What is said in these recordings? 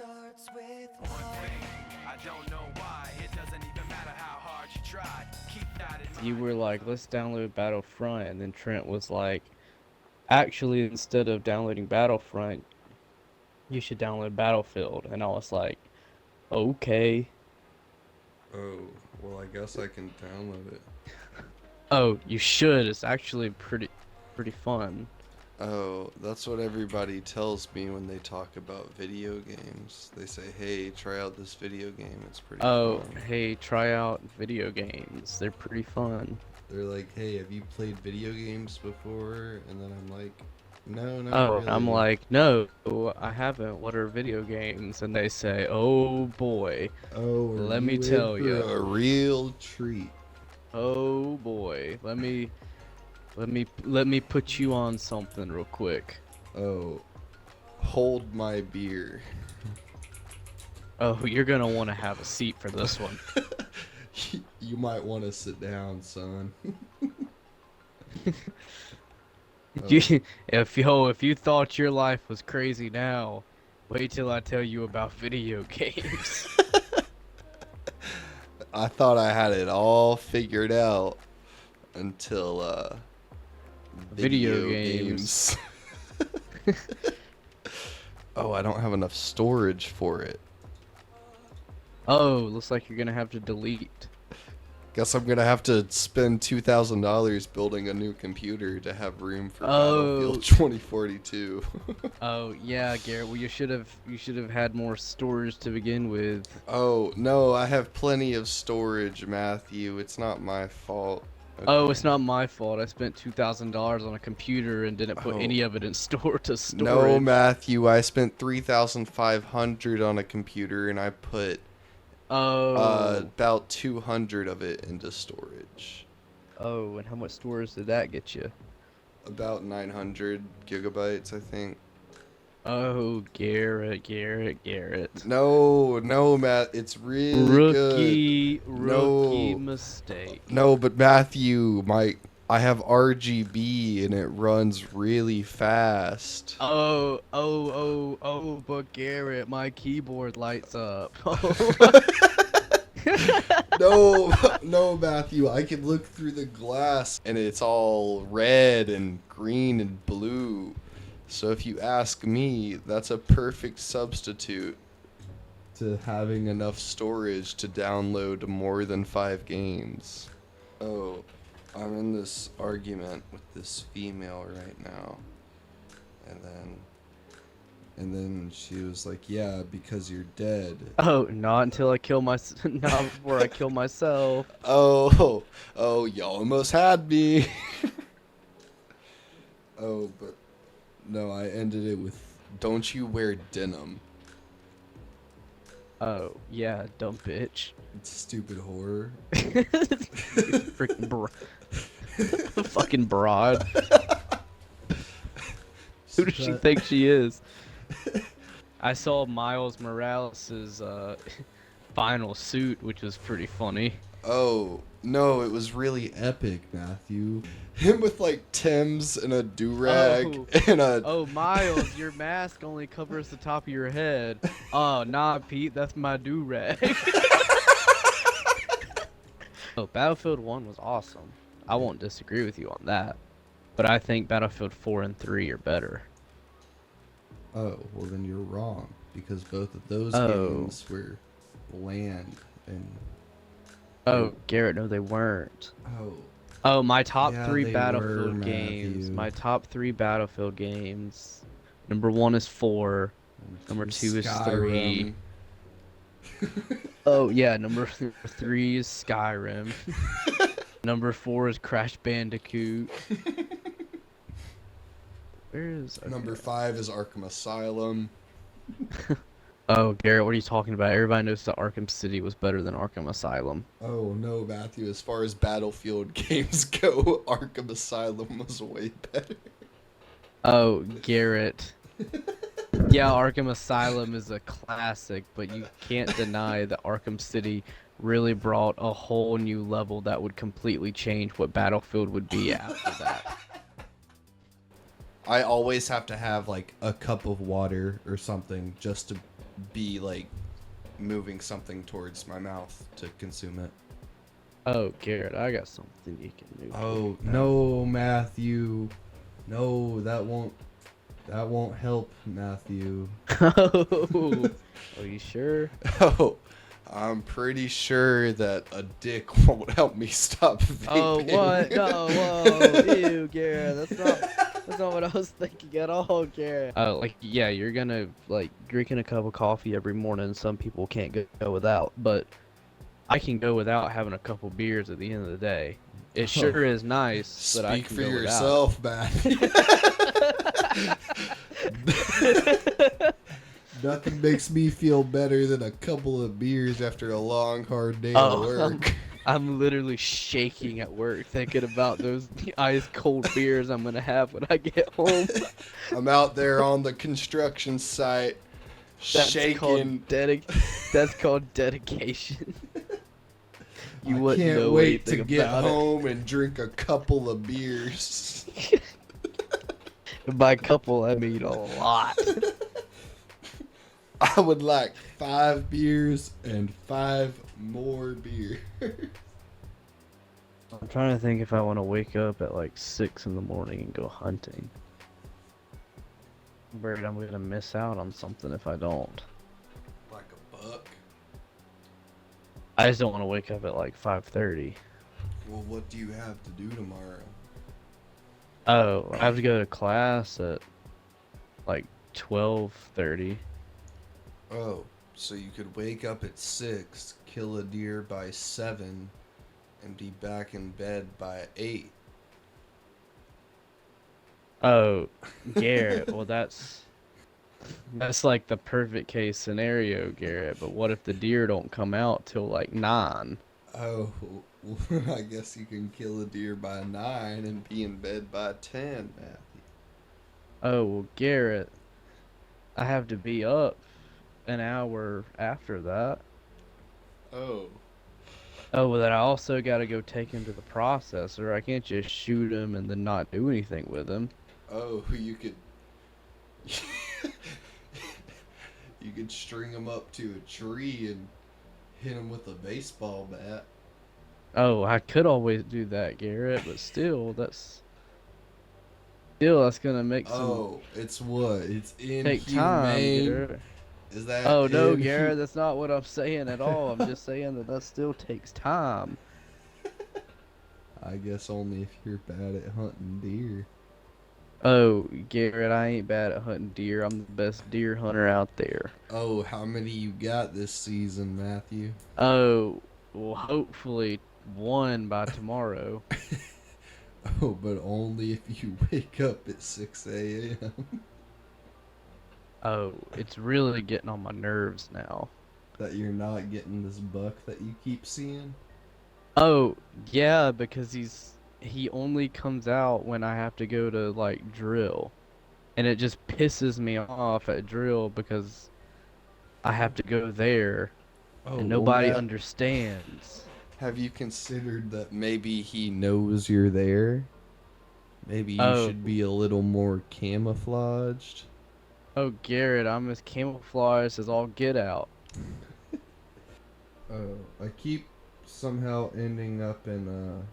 starts with one thing. I don't know why. It doesn't even matter how hard you try. Keep that in mind. You were like, let's download Battlefront, and then Trent was like, actually, instead of downloading Battlefront, you should download Battlefield. And I was like, okay. Oh, well, I guess I can download it. Oh, you should. It's actually pretty fun. Oh, that's what everybody tells me when they talk about video games. They say, hey, try out this video game. It's pretty Oh, fun. hey, try out video games. They're pretty fun. They're like, hey, have you played video games before? And then I'm like, no, not Oh, really. I'm like, no, I haven't. What are video games? And they say, oh boy, oh, let me tell for you. a real treat. Oh boy, let me put you on something real quick. Oh, hold my beer. Oh, you're gonna want to have a seat for this one. You might want to sit down, son. If you thought your life was crazy now, wait till I tell you about video games. I thought I had it all figured out until Video games. Oh, I don't have enough storage for it. Oh, looks like you're gonna have to delete. Guess I'm gonna have to spend $2,000 building a new computer to have room for Oh. Battlefield 2042. Oh yeah, Garrett. Well, you should have had more storage to begin with. Oh, no, I have plenty of storage, Matthew. It's not my fault. Oh, Okay. it's not my fault. I spent $2,000 on a computer and didn't put Oh. any of it in storage. No, Matthew, I spent 3,500 on a computer and I put Oh. about 200 of it into storage. Oh, and how much storage did that get you? About 900 gigabytes, I think. Oh, Garrett. No, Matt, it's really good. Rookie No. mistake. No, but Matthew, I have RGB and it runs really fast. But Garrett, my keyboard lights up. No, no, Matthew, I can look through the glass and it's all red and green and blue. So if you ask me, that's a perfect substitute to having enough storage to download more than 5 games. Oh, I'm in this argument with this female right now. And then she was like, yeah, because you're dead. Oh, not until I kill my, not before I kill myself. Oh, you almost had me. Oh, but no, I ended it with, don't you wear denim? Oh, yeah, dumb bitch. Stupid whore. Freaking fucking broad. Who does she think she is? I saw Miles Morales' final suit, which was pretty funny. Oh, no, it was really epic, Matthew. Him with like Tim's and a do-rag and a... Oh, Miles, your mask only covers the top of your head. Oh, nah, Pete, that's my do-rag. Oh, Battlefield 1 was awesome. I won't disagree with you on that. But I think Battlefield 4 and 3 are better. Oh, well then you're wrong. Because both of those Oh. games were bland and... Oh, Garrett, no, they weren't. Oh. Oh, my top Yeah, 3 they Battlefield were, games. Matthew. My top 3 Battlefield games. Number 1 is 4. Number 2 is 3. Oh, yeah, number 3 is Skyrim. Number 4 is Crash Bandicoot. Where is... okay. Number 5 is Arkham Asylum. Oh, Garrett, what are you talking about? Everybody knows that Arkham City was better than Arkham Asylum. Oh no, Matthew, as far as Battlefield games go, Arkham Asylum was way better. Oh, Garrett. Yeah, Arkham Asylum is a classic, but you can't deny that Arkham City really brought a whole new level that would completely change what Battlefield would be after that. I always have to have like a cup of water or something just to be like moving something towards my mouth to consume it. Oh, Garrett, I got something you can do. Oh no, Matthew. No, that won't help, Matthew. Oh, are you sure? Oh, I'm pretty sure that a dick won't help me stop Oh, vaping. what? No, whoa, ew, Garrett, that's not what I was thinking at all, Garrett. Like, yeah, you're gonna, like, drinking a cup of coffee every morning. Some people can't go without, but I can go without having a couple beers at the end of the day. It sure is nice that I Speak can for go yourself, Matthew. without. Nothing makes me feel better than a couple of beers after a long, hard day Oh, of work. I'm literally shaking at work thinking about those ice cold beers I'm gonna have when I get home. I'm out there on the construction site, That's shaking. That's called dedication. You I wouldn't can't know wait to anything get about it. home and drink a couple of beers. By couple, I mean a lot. I would like 5 beers and 5 more beers. I'm trying to think if I want to wake up at like 6 in the morning and go hunting. I'm worried I'm gonna miss out on something if I don't. Like a buck? I just don't want to wake up at like 5:30. Well, what do you have to do tomorrow? Oh, I have to go to class at like 12:30. Oh, so you could wake up at 6, kill a deer by 7, and be back in bed by 8. Oh, Garrett, well that's like the perfect case scenario, Garrett. But what if the deer don't come out till like 9? Oh, I guess you can kill a deer by 9 and be in bed by 10, Matthew. Oh, well, Garrett, I have to be up an hour after that. Oh. Oh, well, then I also got to go take him to the processor. I can't just shoot him and then not do anything with him. Oh, you could... you could string him up to a tree and hit him with a baseball bat. Oh, I could always do that, Garrett, but still, that's gonna make some Oh, it's what? It's take time, inhumane? Garrett. Is that Oh no, in- Garrett, that's not what I'm saying at all. I'm just saying that still takes time. I guess only if you're bad at hunting deer. Oh, Garrett, I ain't bad at hunting deer. I'm the best deer hunter out there. Oh, how many you got this season, Matthew? Oh, well, hopefully one by tomorrow. Oh, but only if you wake up at 6 a.m. Oh, it's really getting on my nerves now. That you're not getting this buck that you keep seeing? Oh, yeah, because he only comes out when I have to go to like drill. And it just pisses me off at drill because I have to go there Oh, and nobody Matt, understands. have you considered that maybe he knows you're there? Maybe you Oh. should be a little more camouflaged? Oh, Garrett, I'm as camouflaged as all get out. I keep somehow ending up in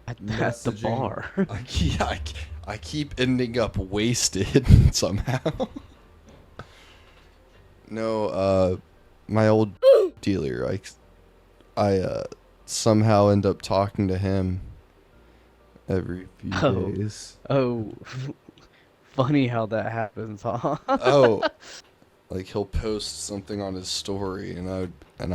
At the messaging- bar. I keep ending up wasted somehow. No, my old dealer, I somehow end up talking to him every few Oh. days. Oh, funny how that happens, huh? Oh, like he'll post something on his story, and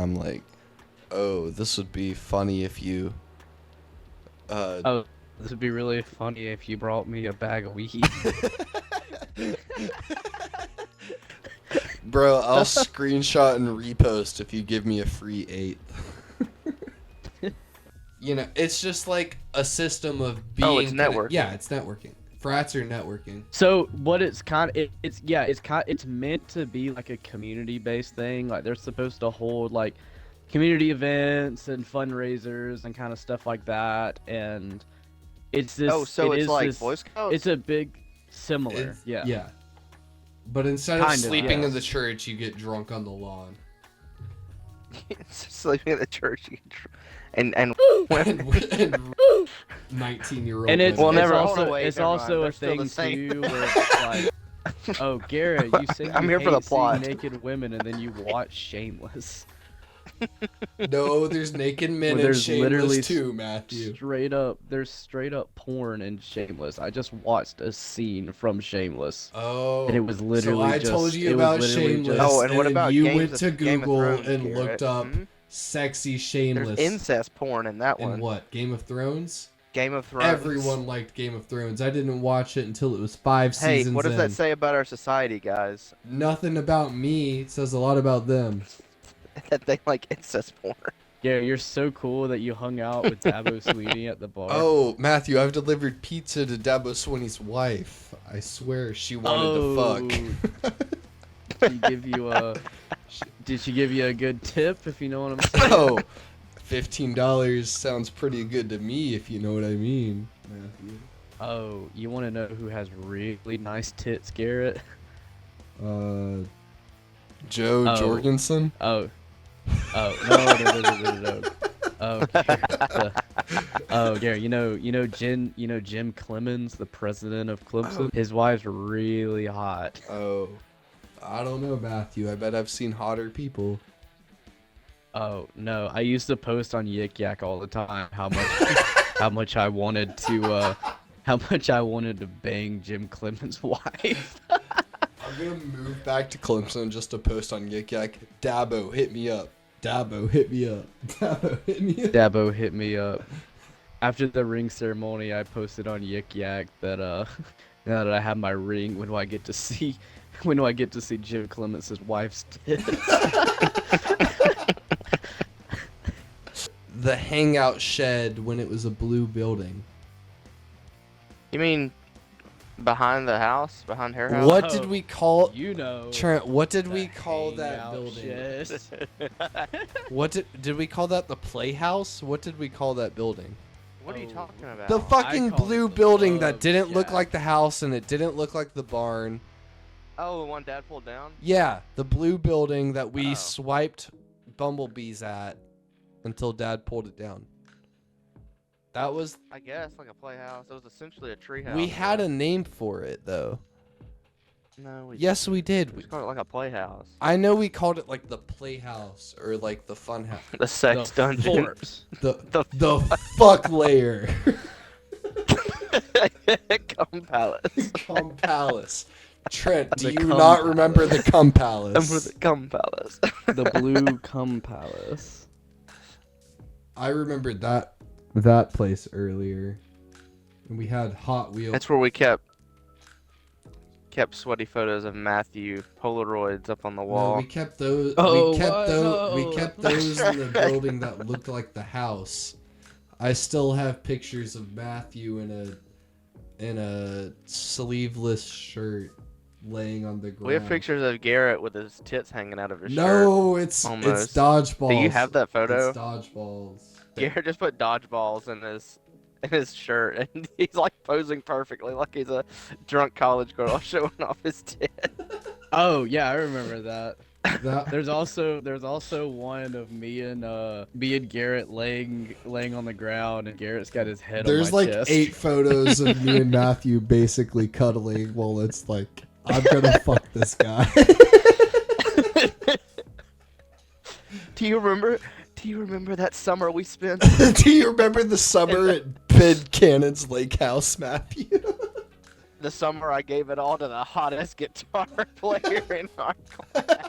I'm like, oh, this would be funny if you. Oh, this would be really funny if you brought me a bag of weed. Bro, I'll screenshot and repost if you give me a free 8th. You know, it's just like a system of being. Oh, it's networking. Yeah, it's networking. Frats are networking. So what it's kind of it's meant to be like a community-based thing. Like they're supposed to hold like community events and fundraisers and kind of stuff like that. And it's this. Oh, so it it's is like this- Boy Scouts? It's a big similar. It's- Yeah. Yeah. But instead of Kind of, sleeping in yes. the church, you get drunk on the lawn. Sleeping in the church, and and 19-year-old And it's, Well, it's never- hold also on, wait, it's never mind. also They're a still the thing same. too where it's like, oh Garrett, you say you I'm here hate for the seeing plot. naked women, and then you watch Shameless. No, there's naked men Where in there's literally Shameless too, Matthew. There's straight up porn in Shameless. I just watched a scene from Shameless. Oh, And it was literally so I told just- you it was about literally Shameless. just- Oh, and what then about you Games went of- to Game of Google Thrones, and Garrett? looked up Mhm. sexy There's Shameless. incest porn in that And one. what? Game of Thrones? Game of Thrones. Everyone liked Game of Thrones. I didn't watch it until it was 5 Hey, seasons what does in. that say about our society, guys? Nothing about me. It says a lot about them. That they like incest porn. Yeah, you're so cool that you hung out with Dabo Sweeney at the bar. Oh, Matthew, I've delivered pizza to Dabo Swinney's wife. I swear she wanted to fuck. Did she give you a? Did she give you a good tip? If you know what I'm saying. Oh, $15 sounds pretty good to me, if you know what I mean, Matthew. Oh, you want to know who has really nice tits, Garrett? Joe Oh. Jorgensen? Oh, no. Oh, Garrett, Garrett, you know Jim Clemens, the president of Clemson. His wife's really hot. Oh, I don't know, Matthew. I bet I've seen hotter people. Oh no, I used to post on Yik Yak all the time how much I wanted to bang Jim Clemens' wife. I'm gonna move back to Clemson just to post on Yik Yak. Dabo, hit me up. Dabo, hit me up. Dabo, hit me up. Dabo hit me up. After the ring ceremony, I posted on Yik Yak that now that I have my ring, when do I get to see Jim Clemens' wife's tits? The hangout shed when it was a blue building. You mean behind the house, behind her house? What did we call You know. Trent? What did we the call that hangout building? shed. What did we call that? The playhouse? What did we call that building? What are you Oh. talking about? The fucking call it blue the building that love didn't look shack. like the house and it didn't look like the barn. Oh, the one Dad pulled down. Yeah, the blue building that we Oh. swiped bumblebees at until Dad pulled it down. That was. I guess like a playhouse. It was essentially a treehouse. We had a name for it though. No. Yes, we did. We called it like a playhouse. I know we called it like the playhouse or like the fun house. The sex The dungeon. fort. The fuck layer. Cum palace. Cum Palace. Trent, do The you Cum not remember the Cum Remember Palace? the cum palace. The blue cum palace. I remembered that place earlier. And we had Hot Wheels. That's where we kept sweaty photos of Matthew Polaroids up on the No, wall. we kept those. Oh, we kept what? those. We No. kept those in the building that looked like the house. I still have pictures of Matthew in a sleeveless shirt, laying on the ground. We have pictures of Garrett with his tits hanging out of his shirt. No, it's Almost. dodgeballs. Do you have that photo? It's dodgeballs. Garrett just put dodgeballs in his shirt, and he's like posing perfectly, like he's a drunk college girl showing off his tit. Oh yeah, I remember that. That There's also one of me and Garrett laying on the ground, and Garrett's got his head there's on my like chest. 8 photos of me and Matthew basically cuddling while it's like I'm gonna fuck this guy. Do you remember that summer we spent? Do you remember the summer at Ben Cannon's Lake House, Matthew? The summer I gave it all to the hottest guitar player in our class.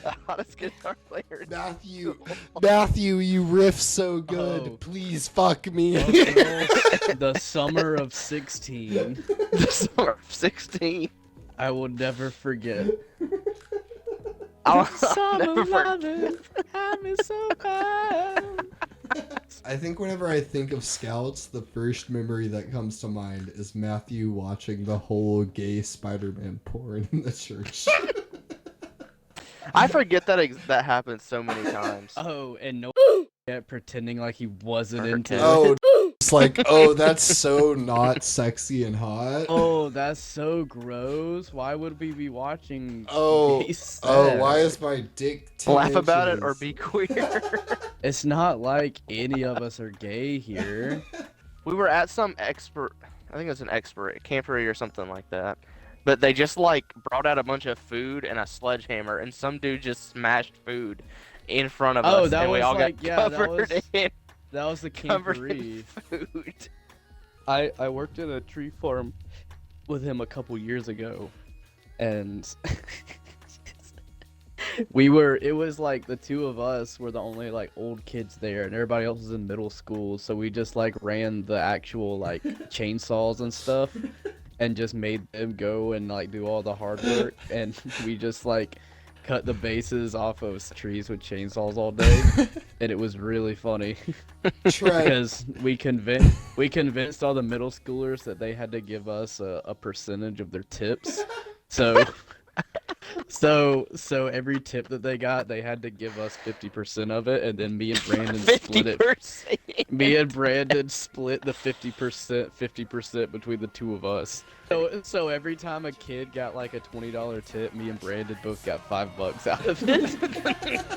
The hottest guitar player. in Matthew, school. Matthew, you riff so good. Oh. Please fuck me. The summer of 16. The summer of 16. I will never forget. I'll never forget. I think whenever I think of Scouts, the first memory that comes to mind is Matthew watching the whole gay Spider-Man porn in the church. I forget that happened so many times. Oh, and no pretending like he wasn't into it. Oh, it's like, oh, that's so not sexy and hot. Oh, that's so gross. Why would we be watching Oh, gay oh, why sex? is my dick 10 Laugh about it or inches? be queer. It's not like any of us are gay here. We were at some expert, I think it was an expert camporee or something like that. But they just like brought out a bunch of food and a sledgehammer, and some dude just smashed food in front of Oh, us, that and we was all like, got yeah, that covered was- in That was the covered in camporee. food. I worked at a tree farm with him a couple years ago, and it was like the two of us were the only like old kids there, and everybody else was in middle school, so we just like ran the actual like chainsaws and stuff and just made them go and like do all the hard work, and we just like cut the bases off of trees with chainsaws all day, and it was really funny. Trent, Because we convinced all the middle schoolers that they had to give us a percentage of their tips. So every tip that they got, they had to give us 50% of it, and then me and Brandon split it. 50%. Me and Brandon split the 50% between the two of us. So every time a kid got like a $20 tip, me and Brandon both got $5 out of it.